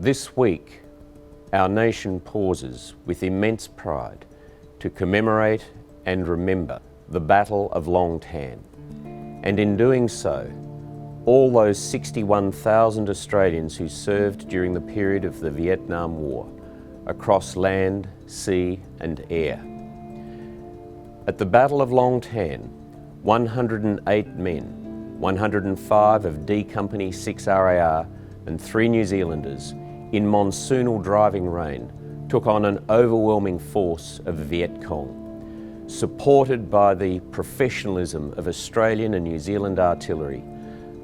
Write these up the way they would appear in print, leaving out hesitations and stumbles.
This week, our nation pauses with immense pride to commemorate and remember the Battle of Long Tan, and in doing so, all those 61,000 Australians who served during the period of the Vietnam War, across land, sea and air. At the Battle of Long Tan, 108 men, 105 of D Company 6 RAR and 3 New Zealanders in monsoonal driving rain took on an overwhelming force of Viet Cong. Supported by the professionalism of Australian and New Zealand artillery,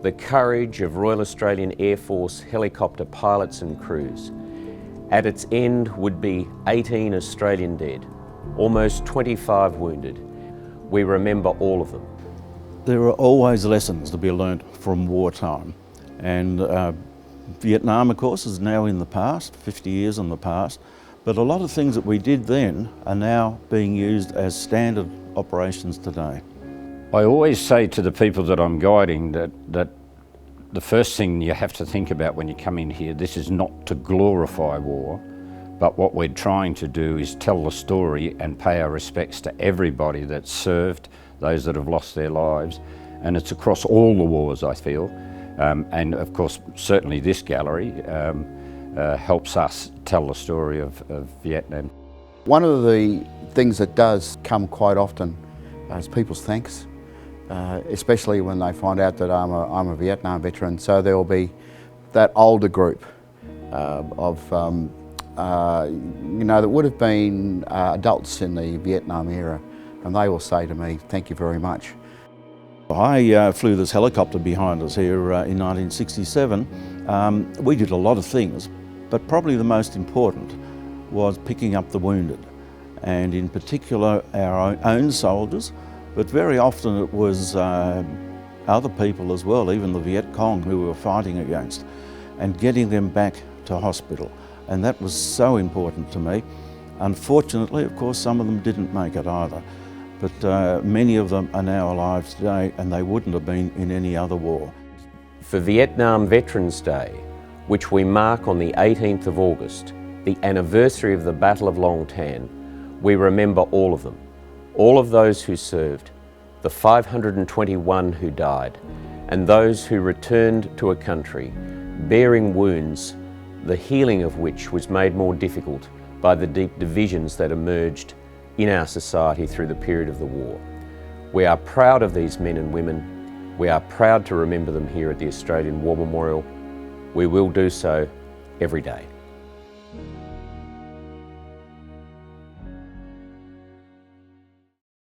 the courage of Royal Australian Air Force helicopter pilots and crews, at its end would be 18 Australian dead, almost 25 wounded. We remember all of them. There are always lessons to be learnt from wartime, and Vietnam, of course, is now in the past, 50 years in the past, but a lot of things that we did then are now being used as standard operations today. I always say to the people that I'm guiding that the first thing you have to think about when you come in here, this is not to glorify war, but what we're trying to do is tell the story and pay our respects to everybody that's served, those that have lost their lives, and it's across all the wars, I feel. And of course, certainly this gallery helps us tell the story of Vietnam. One of the things that does come quite often is people's thanks, especially when they find out that I'm a Vietnam veteran. So there will be that older group that would have been adults in the Vietnam era, and they will say to me, "Thank you very much." I flew this helicopter behind us here in 1967. We did a lot of things, but probably the most important was picking up the wounded, and in particular our own soldiers, but very often it was other people as well, even the Viet Cong who we were fighting against, and getting them back to hospital. And that was so important to me. Unfortunately, of course, some of them didn't make it either. But many of them are now alive today, and they wouldn't have been in any other war. For Vietnam Veterans Day, which we mark on the 18th of August, the anniversary of the Battle of Long Tan, we remember all of them, all of those who served, the 521 who died, and those who returned to a country bearing wounds, the healing of which was made more difficult by the deep divisions that emerged in our society through the period of the war. We are proud of these men and women. We are proud to remember them here at the Australian War Memorial. We will do so every day.